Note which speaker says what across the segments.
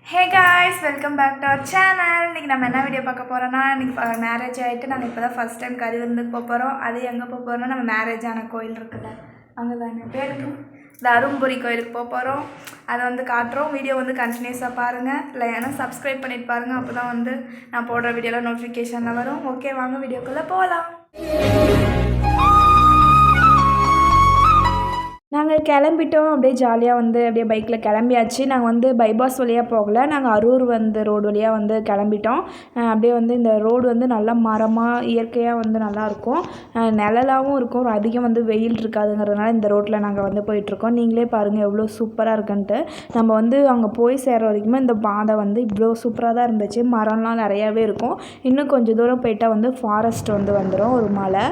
Speaker 1: Hey guys, welcome back to our channel. இன்றைக்கி நம்ம என்ன வீடியோ பார்க்க போகிறோன்னா, இன்றைக்கி மேரேஜ் ஆகிட்டு நாங்கள் இப்போ தான் ஃபஸ்ட் டைம் கறி விருந்துக்கு போக போகிறோம். அது எங்கே போக போகிறோன்னா, நம்ம மேரேஜ் ஆன கோயில் இருக்குல்ல, அங்கே தானே பேருக்கு தருமபுரி கோயிலுக்கு போக போகிறோம். அதை வந்து காட்டுறோம். வீடியோ வந்து கண்டினியூஸாக பாருங்கள். இல்லை ஏன்னா சப்ஸ்கிரைப் பண்ணிட்டு பாருங்கள். அப்போ தான் வந்து நான் போடுற வீடியோவில் நோட்டிஃபிகேஷனில் வரும். ஓகே, வாங்க வீடியோக்குள்ளே போகலாம். நாங்கள் கிளம்பிட்டோம். அப்படியே ஜாலியாக வந்து அப்படியே பைக்கில் கிளம்பியாச்சு. நாங்கள் வந்து பைபாஸ் வழியாக போகலை, நாங்கள் அரூர் வந்து ரோடு வழியாக வந்து கிளம்பிட்டோம். அப்படியே வந்து இந்த ரோடு வந்து நல்லா மரமாக இயற்கையாக வந்து நல்லாயிருக்கும், நிழலாகவும் இருக்கும். அதிகம் வந்து வெயில் இருக்காதுங்கிறதுனால இந்த ரோட்டில் நாங்கள் வந்து போயிட்டுருக்கோம். நீங்களே பாருங்கள் எவ்வளோ சூப்பராக இருக்குன்ட்டு. நம்ம வந்து அங்கே போய் சேர்கிற வரைக்குமே இந்த பாதை வந்து இவ்வளோ சூப்பராக தான் இருந்துச்சு. மரம்லாம் நிறையாவே இருக்கும். இன்னும் கொஞ்சம் தூரம் போயிட்டால் வந்து ஃபாரஸ்ட் வந்து வந்துடும், ஒரு மலை.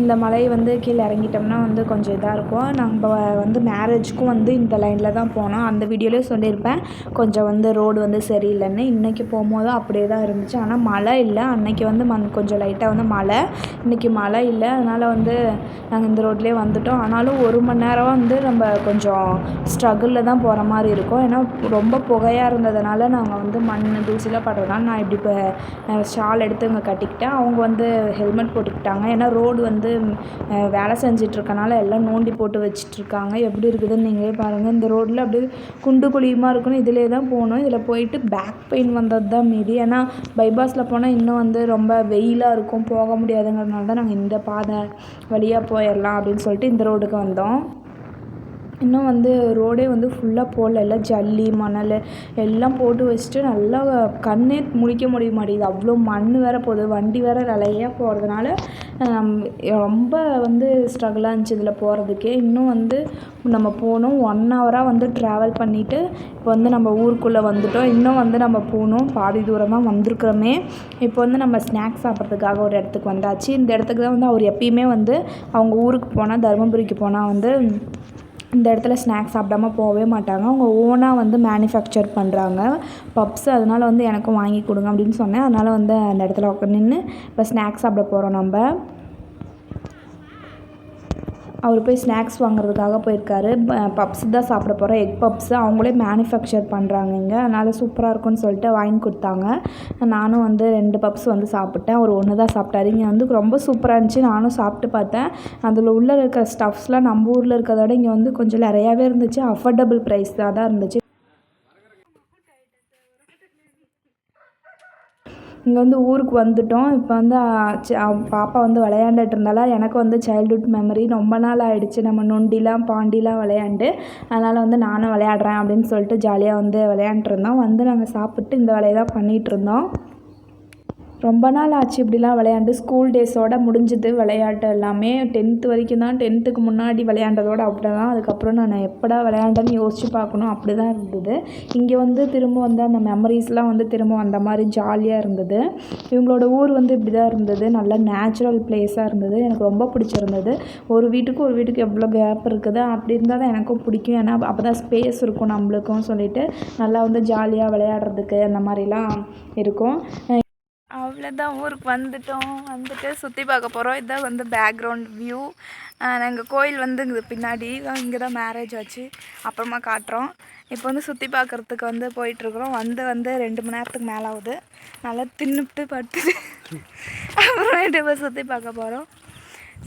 Speaker 1: இந்த மலை வந்து கீழே இறங்கிட்டோம்னா வந்து கொஞ்சம் இதாக இருக்கும். நம்ம வந்து மேரேஜுக்கும் வந்து இந்த லைனில் தான் போனோம். அந்த வீடியோலேயே சொல்லியிருப்பேன் கொஞ்சம் வந்து ரோடு வந்து சரியில்லைன்னு. இன்றைக்கி போகும்போது அப்படியே தான் இருந்துச்சு. ஆனால் மழை இல்லை. அன்றைக்கி வந்து கொஞ்சம் லைட்டாக வந்து மழை, இன்றைக்கி மழை இல்லை. அதனால் வந்து நாங்கள் இந்த ரோட்லேயே வந்துவிட்டோம். ஆனாலும் 1 மணி நேரம் வந்து நம்ம கொஞ்சம் ஸ்ட்ரகிளில் தான் போகிற மாதிரி இருக்கும். ஏன்னா ரொம்ப புகையாக இருந்ததுனால நாங்கள் வந்து மண் தூசிலாம் படுறதுனால நான் இப்படி இப்போ ஷால் எடுத்து இங்கே கட்டிக்கிட்டேன். அவங்க வந்து ஹெல்மெட் போட்டுக்கிட்டாங்க. ஏன்னா ரோடு வந்து வேலை செஞ்சிட்ருக்கனால எல்லாம் நோண்டி போட்டு வச்சிட்ருக்காங்க. எப்படி இருக்குதுன்னு நீங்களே பாருங்கள். இந்த ரோட்டில் அப்படியே குண்டு குழியுமாக இருக்கணும். இதிலே தான் போகணும். இதில் போயிட்டு பேக் பெயின் வந்தது தான் மீதி. ஏன்னா பைபாஸில் போனால் இன்னும் வந்து ரொம்ப வெயிலாக இருக்கும், போக முடியாதுங்கிறதுனால தான் நாங்கள் இந்த பாதை வழியாக போயிடலாம் அப்படின்னு சொல்லிட்டு இந்த ரோடுக்கு வந்தோம். இன்னும் வந்து ரோடே வந்து ஃபுல்லாக போடல, எல்லாம் ஜல்லி மணல் எல்லாம் போட்டு வச்சுட்டு நல்லா கண்ணே முழிக்க முடிய மாட்டேங்குது. அவ்வளோ மண் வேறு போகுது, வண்டி வேறு நிலையாக போகிறதுனால ரொம்ப வந்து ஸ்ட்ரகிளாக இருந்துச்சு இதில் போகிறதுக்கே. இன்னும் வந்து நம்ம போகணும். 1 ஹவராக வந்து ட்ராவல் பண்ணிவிட்டு இப்போ வந்து நம்ம ஊருக்குள்ளே வந்துவிட்டோம். இன்னும் வந்து நம்ம போகணும், பாதி தூரம் தான் வந்திருக்கிறோமே. இப்போ வந்து நம்ம ஸ்நாக்ஸ் சாப்பிட்றதுக்காக ஒரு இடத்துக்கு வந்தாச்சு. இந்த இடத்துக்கு தான் வந்து அவர் எப்பயுமே வந்து அவங்க ஊருக்கு போனால், தருமபுரிக்கு போனால் வந்து இந்த இடத்துல ஸ்நாக்ஸ் சாப்பிடாம போகவே மாட்டாங்க. அவங்க ஓனாக வந்து மேனுஃபேக்சர் பண்ணுறாங்க பப்ஸ். அதனால் வந்து எனக்கும் வாங்கி கொடுங்க அப்படின்னு சொன்னேன். அதனால் வந்து அந்த இடத்துல உட்காந்து நின்று இப்போ ஸ்நாக்ஸ் சாப்பிட போகிறோம். நம்ம அவர் போய் ஸ்நாக்ஸ் வாங்குறதுக்காக போயிருக்காரு. பப்ஸ் தான் சாப்பிட போகிறோம், எக் பப்ஸ். அவங்களே மேனுஃபேக்சர் பண்ணுறாங்க இங்கே. அதனால் சூப்பராக இருக்கும்னு சொல்லிட்டு வாங்கி கொடுத்தாங்க. நானும் வந்து 2 பப்ஸ் வந்து சாப்பிட்டேன். அவர் 1 தான் சாப்பிட்டாரு. இங்கே வந்து ரொம்ப சூப்பராக இருந்துச்சு. நானும் சாப்பிட்டு பார்த்தேன். அதில் உள்ளே இருக்கிற ஸ்டஃப்ஸ்லாம் நம்ம ஊரில் இருக்கிறத விட இங்கே வந்து கொஞ்சம் நிறையாவே இருந்துச்சு. அஃபோர்டபுள் ப்ரைஸ் தான் இருந்துச்சு. இங்கே வந்து ஊருக்கு வந்துவிட்டோம். இப்போ வந்து பாப்பா வந்து விளையாண்டுட்டு இருந்தாலும் எனக்கு வந்து சைல்ட்ஹுட் மெமரி ரொம்ப நாள் ஆகிடுச்சு. நம்ம நொண்டிலாம் பாண்டிலாம் விளையாண்டு, அதனால் வந்து நானும் விளையாடுறேன் அப்படின்னு சொல்லிட்டு ஜாலியாக வந்து விளையாண்டுருந்தோம். வந்து நாங்கள் சாப்பிட்டு இந்த வேலையை தான் பண்ணிகிட்ருந்தோம். ரொம்ப நாள் ஆச்சு இப்படிலாம் விளையாண்டு. ஸ்கூல் டேஸோடு முடிஞ்சது விளையாட்டு எல்லாமே. 10th வரைக்கும் தான். 10th முன்னாடி விளையாண்டதோடு அப்படி தான். அதுக்கப்புறம் நான் எப்படா விளையாண்டேன்னு யோசித்து பார்க்கணும், அப்படி தான் இருந்தது. இங்கே வந்து திரும்ப வந்து அந்த மெமரிஸ்லாம் வந்து திரும்ப வந்த மாதிரி ஜாலியாக இருந்தது. இவங்களோட ஊர் வந்து இப்படி தான் இருந்தது. நல்ல நேச்சுரல் பிளேஸாக இருந்தது. எனக்கு ரொம்ப பிடிச்சிருந்தது. ஒரு வீட்டுக்கு எவ்வளோ கேப் இருக்குது, அப்படி இருந்தால் தான் எனக்கும் பிடிக்கும். ஏன்னா அப்போ தான் ஸ்பேஸ் இருக்கும் நம்மளுக்கும் சொல்லிட்டு நல்லா வந்து ஜாலியாக விளையாடுறதுக்கு அந்த மாதிரிலாம் இருக்கும். அவ்வளோதான், ஊருக்கு வந்துட்டு சுற்றி பார்க்க போகிறோம். இதுதான் வந்து பேக்ரவுண்ட் வியூ. எங்கள் கோயில் வந்து இங்கே பின்னாடி இங்கே தான் மேரேஜ் ஆச்சு. அப்புறமா காட்டுறோம். இப்போ வந்து சுற்றி பார்க்குறதுக்கு வந்து போயிட்டுருக்குறோம். வந்து 2 மணி நேரத்துக்கு மேலே ஆகுது. நல்லா தின்னுட்டு படுத்துட்டு அப்புறமேட்டு இப்போ சுற்றி பார்க்க போகிறோம்.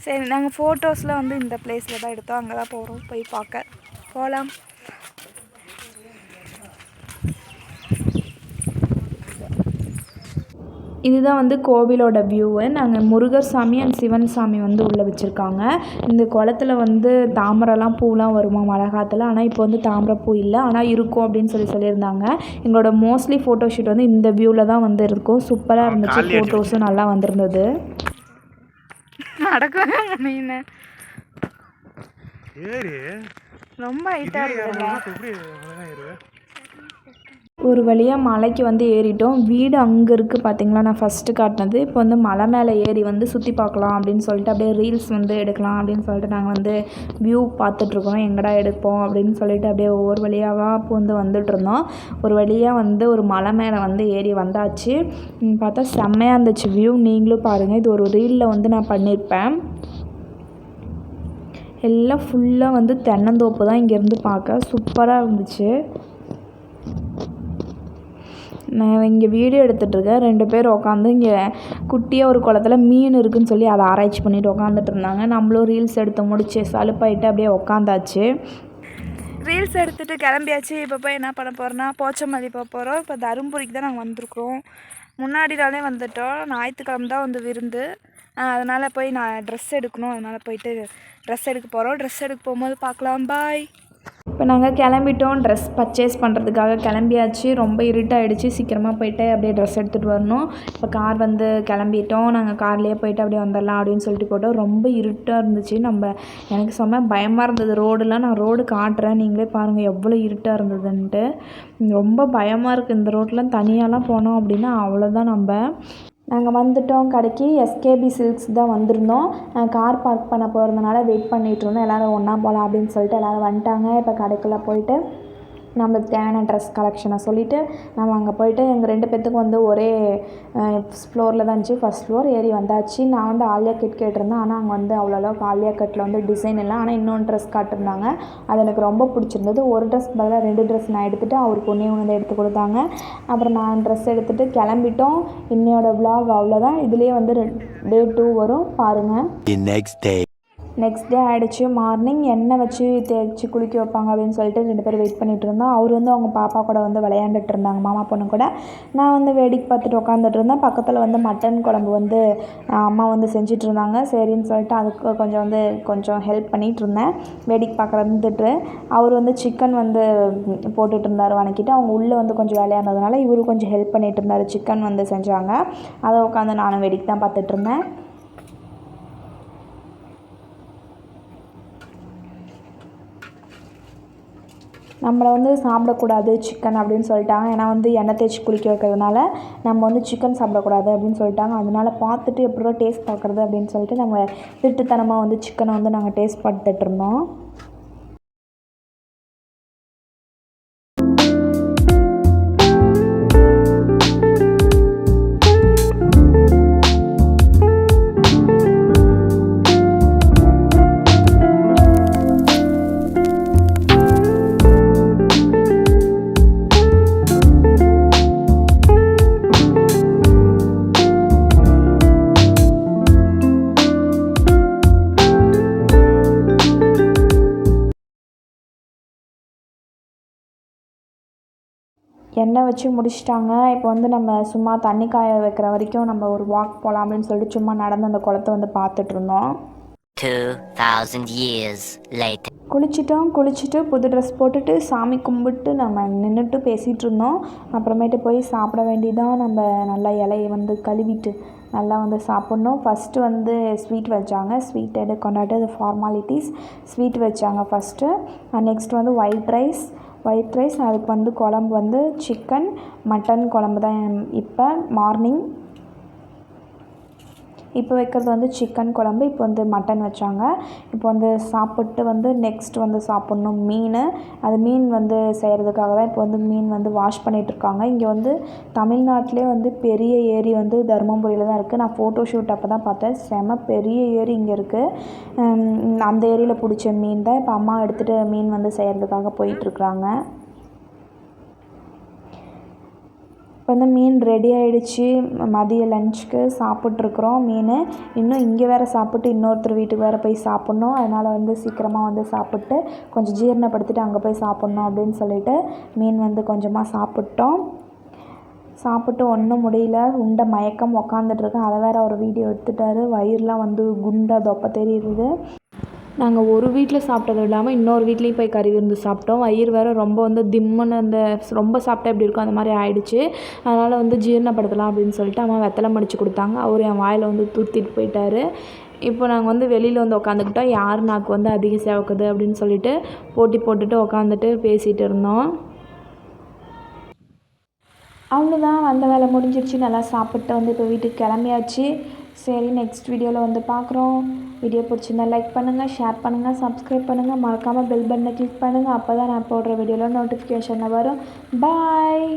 Speaker 1: சரி, நாங்கள் ஃபோட்டோஸில் வந்து இந்த பிளேஸில் தான் எடுத்தோம். அங்கே தான் போகிறோம், போய் போகலாம். இதுதான் வந்து கோவிலோட வியூவு. நாங்கள் முருகர் சாமி அண்ட் சிவன் சாமி வந்து உள்ளே வச்சுருக்காங்க. இந்த குளத்துல வந்து தாமரைலாம் பூலாம் வருமா மழை காலத்தில். ஆனால் இப்போ வந்து தாமரை பூ இல்லை, ஆனால் இருக்கும் அப்படின்னு சொல்லியிருந்தாங்க. எங்களோட மோஸ்ட்லி ஃபோட்டோ ஷூட் வந்து இந்த வியூவில் தான் வந்து இருக்கும். சூப்பராக இருந்துச்சு. ஃபோட்டோஸும் நல்லா வந்திருந்தது. ரொம்ப ஹைட்டாக இருக்குது. ஒரு வழியாக மலைக்கு வந்து ஏறிட்டோம். வீடு அங்கே இருக்குது பார்த்தீங்களா, நான் ஃபஸ்ட்டு காட்டினது. இப்போ வந்து மலை மேலே ஏறி வந்து சுற்றி பார்க்கலாம் அப்படின்னு சொல்லிட்டு அப்படியே ரீல்ஸ் வந்து எடுக்கலாம் அப்படின்னு சொல்லிட்டு நாங்கள் வந்து வியூ பார்த்துட்ருக்கோம். எங்கடா எடுப்போம் அப்படின்னு சொல்லிட்டு அப்படியே ஒவ்வொரு வழியாக இப்போ வந்து வந்துட்டுருந்தோம். ஒரு வழியாக வந்து ஒரு மலை மேலே வந்து ஏறி வந்தாச்சு. பார்த்தா செம்மையாக இருந்துச்சு வியூ. நீங்களும் பாருங்கள். இது ஒரு ரீலில் வந்து நான் பண்ணியிருப்பேன். எல்லாம் ஃபுல்லாக வந்து தென்னந்தோப்பு தான் இங்கேருந்து பார்க்க சூப்பராக இருந்துச்சு. நான் இங்கே வீடியோ எடுத்துகிட்ருக்கேன். 2 பேர் உட்காந்து இங்கே குட்டியாக ஒரு குளத்துல மீன் இருக்குதுன்னு சொல்லி அதை ஆராய்ச்சி பண்ணிட்டு உட்காந்துட்டு இருந்தாங்க. நம்மளும் ரீல்ஸ் எடுத்து முடிச்சு சலுப்பாயிட்டு அப்படியே உட்காந்தாச்சு. ரீல்ஸ் எடுத்துகிட்டு கிளம்பியாச்சு. இப்போ போய் என்ன பண்ண போகிறோன்னா போச்சமல்லி போக போகிறோம். இப்போ தருமபுரிக்கு தான் நாங்கள் வந்திருக்கோம். முன்னாடி நாளே வந்துவிட்டோம். ஞாயிற்றுக்கிழமை தான் வந்து விருந்து. அதனால் போய் நான் ட்ரெஸ் எடுக்கணும். அதனால் போயிட்டு ட்ரெஸ் எடுக்க போகிறோம். ட்ரெஸ் எடுக்க போகும்போது பார்க்கலாம். பாய். இப்போ நாங்கள் கிளம்பிட்டோம். ட்ரெஸ் பர்ச்சேஸ் பண்ணுறதுக்காக கிளம்பியாச்சு. ரொம்ப இருட்டாகிடுச்சு. சீக்கிரமாக போயிட்டு அப்படியே ட்ரெஸ் எடுத்துகிட்டு வரணும். இப்போ கார் வந்து கிளம்பிட்டோம். நாங்கள் கார்லேயே போயிட்டு அப்படியே வந்துடலாம் அப்படின்னு சொல்லிட்டு போட்டோம். ரொம்ப இருட்டாக இருந்துச்சு. எனக்கு செம்ம பயமாக இருந்தது ரோடெலாம். நான் ரோடு காட்டுறேன், நீங்களே பாருங்கள் எவ்வளோ இருட்டாக இருந்ததுன்ட்டு. ரொம்ப பயமாக இருக்குது. இந்த ரோட்லாம் தனியாலாம் போனோம் அப்படின்னா அவ்வளோதான். நாங்கள் வந்துவிட்டோம் கடைக்கு. எஸ்கேபி சில்க்ஸ் தான் வந்திருந்தோம். கார் பார்க் பண்ண போகிறதுனால வெயிட் பண்ணிகிட்ருந்தோம். எல்லோரும் ஒன்றா போகலாம் அப்படின்னு சொல்லிட்டு எல்லோரும் வந்துட்டாங்க. இப்போ கடைக்குள்ளே போயிட்டு நம்மளுக்கு தேவையான ட்ரெஸ் கலெக்ஷனை சொல்லிவிட்டு நம்ம அங்கே போயிட்டு எங்கள் 2 பேர்த்துக்கும் வந்து ஒரே ஃப்ளோரில் தான் இருந்துச்சு. ஃபஸ்ட் ஃப்ளோர் ஏறி வந்தாச்சு. நான் வந்து ஆலியா கட் கேட்டிருந்தேன். ஆனால் அங்கே வந்து அவ்வளோக்கு ஆலியா கட்டில் வந்து டிசைன் இல்லை. ஆனால் இன்னொன்று ட்ரெஸ் காட்டிருந்தாங்க. அது எனக்கு ரொம்ப பிடிச்சிருந்தது. ஒரு ட்ரெஸ் பதிலாக 2 ட்ரெஸ் நான் எடுத்துகிட்டு அவருக்கு ஒன்றே ஒன்று எடுத்து கொடுத்தாங்க. அப்புறம் நான் ட்ரெஸ் எடுத்துகிட்டு கிளம்பிட்டோம். இன்னையோட விலாக் அவ்வளோதான். இதுலேயே வந்து டே 2 வரும் பாருங்கள். நெக்ஸ்ட் டே ஆகிடுச்சு. மார்னிங் எண்ணெய் வச்சு தேய்ச்சி குளிக்க வைப்பாங்க அப்படின்னு சொல்லிட்டு 2 பேர் வெயிட் பண்ணிகிட்டு இருந்தோம். அவர் வந்து அவங்க பாப்பா கூட வந்து விளையாண்டுட்டு இருந்தாங்க, மாமா பொண்ணு கூட. நான் வந்து வேடிக்கை பார்த்துட்டு உட்காந்துட்டு இருந்தேன். பக்கத்தில் வந்து மட்டன் குழம்பு வந்து அம்மா வந்து செஞ்சுட்டு இருந்தாங்க. சரின்னு சொல்லிட்டு அதுக்கு கொஞ்சம் ஹெல்ப் பண்ணிகிட்டு இருந்தேன். வேடிக்கை பார்க்குறதுட்டு அவர் வந்து சிக்கன் வந்து போட்டுட்டு இருந்தார் வணக்கிட்டு. அவங்க உள்ளே வந்து கொஞ்சம் வேலையாக இருந்ததுனால இவரு கொஞ்சம் ஹெல்ப் பண்ணிகிட்டு இருந்தார். சிக்கன் வந்து செஞ்சாங்க. அதை உட்காந்து நானும் வேடிக்கை தான் பார்த்துட்டு இருந்தேன். நம்மளை வந்து சாப்பிடக்கூடாது சிக்கன் அப்படின்னு சொல்லிட்டாங்க. ஏன்னா வந்து எண்ணெய் தேய்ச்சி குளிக்க வைக்கிறதுனால நம்ம வந்து சிக்கன் சாப்பிடக்கூடாது அப்படின்னு சொல்லிட்டாங்க. அதனால பார்த்துட்டு எப்படியோ டேஸ்ட் பார்க்குறது அப்படின்னு சொல்லிட்டு நம்ம திருட்டுத்தனமாக வந்து சிக்கனை வந்து நாங்கள் டேஸ்ட் பார்த்துட்டு இருந்தோம். எண்ணெய் வச்சு முடிச்சிட்டாங்க. இப்போ வந்து நம்ம சும்மா தண்ணி காய வைக்கிற வரைக்கும் நம்ம ஒரு வாக் போகலாம் அப்படின்னு சொல்லிட்டு சும்மா நடந்து அந்த குளத்தை வந்து பார்த்துட்ருந்தோம். 2000 years later. குளிச்சுட்டு புது ட்ரெஸ் போட்டுட்டு சாமி கும்பிட்டு நம்ம நின்றுட்டு பேசிகிட்டு இருந்தோம். அப்புறமேட்டு போய் சாப்பிட வேண்டியதான். நம்ம நல்லா இலையை வந்து கழுவிட்டு நல்லா வந்து சாப்பிட்ணும். ஃபஸ்ட்டு வந்து ஸ்வீட் வச்சாங்க. ஸ்வீட் கொண்டாட்டு அது ஃபார்மாலிட்டிஸ். ஸ்வீட் வச்சாங்க ஃபஸ்ட்டு. நெக்ஸ்ட் வந்து ஒயிட் ரைஸ். அதுக்கு வந்து குழம்பு வந்து சிக்கன் மட்டன் குழம்பு தான். இப்போ மார்னிங் இப்போ வைக்கிறது வந்து சிக்கன் குழம்பு. இப்போ வந்து மட்டன் வச்சாங்க. இப்போ வந்து சாப்பிட்டு வந்து நெக்ஸ்ட் வந்து சாப்பிட்ணும் மீன். அது மீன் வந்து செய்கிறதுக்காக தான் இப்போ வந்து மீன் வந்து வாஷ் பண்ணிகிட்ருக்காங்க. இங்கே வந்து தமிழ்நாட்டிலே வந்து பெரிய ஏரி வந்து தருமபுரியில் தான் இருக்குது. நான் ஃபோட்டோ ஷூட் அப்போ தான் பார்த்தேன். செம பெரிய ஏரி இங்கே இருக்குது. அந்த ஏரியில் பிடிச்ச மீன் தான் இப்போ அம்மா எடுத்துகிட்டு மீன் வந்து செய்கிறதுக்காக போயிட்டுருக்குறாங்க. இப்போ வந்து மீன் ரெடி ஆகிடுச்சு. மதிய லஞ்சுக்கு சாப்பிட்ருக்குறோம் மீன். இன்னும் இங்கே வேறு சாப்பிட்டு இன்னொருத்தர் வீட்டுக்கு வேறு போய் சாப்பிட்ணும். அதனால் வந்து சீக்கிரமாக வந்து சாப்பிட்டு கொஞ்சம் ஜீரணப்படுத்திட்டு அங்கே போய் சாப்பிட்ணும் அப்படின்னு சொல்லிட்டு மீன் வந்து கொஞ்சமாக சாப்பிட்டு ஒன்றும் முடியல. உண்ட மயக்கம் உக்காந்துட்ருக்கேன். அதை வேறு ஒரு வீடியோ எடுத்துட்டார். வயிறுலாம் வந்து குண்டாக தொப்பை தெரியுது. நாங்கள் ஒரு வீட்டில் சாப்பிட்டது இல்லாமல் இன்னொரு வீட்லேயும் போய் கறி விருந்து சாப்பிட்டோம். வயிறு வேறு ரொம்ப வந்து திம்முன்னு ரொம்ப சாப்பிட்டா எப்படி இருக்கும் அந்த மாதிரி ஆயிடுச்சு. அதனால் வந்து ஜீரணப்படுத்தலாம் அப்படின்னு சொல்லிட்டு அம்மா வெத்தலை மடித்து கொடுத்தாங்க. அவர் என் வாயில் வந்து தூத்திட்டு போயிட்டார். இப்போ நாங்கள் வந்து வெளியில் வந்து உட்காந்துக்கிட்டோம். யார் நாக்கு வந்து அதிகம் சேவக்குது அப்படின்னு சொல்லிட்டு போட்டி போட்டுட்டு உட்காந்துட்டு பேசிகிட்டு இருந்தோம். அவ்வளோதான், வந்த வேலை முடிஞ்சிருச்சு. நல்லா சாப்பிட்டு வந்து இப்போ வீட்டுக்கு கிளம்பியாச்சு. சரி, நெக்ஸ்ட் வீடியோவில் வந்து பார்க்குறோம். வீடியோ பிடிச்சிருந்தா லைக் பண்ணுங்கள், ஷேர் பண்ணுங்கள், சப்ஸ்கிரைப் பண்ணுங்கள். மறக்காமல் பெல் பட்டனை கிளிக் பண்ணுங்கள். அப்போ தான் நான் போடுற வீடியோவில் நோட்டிஃபிகேஷனில் வரும். பாய்.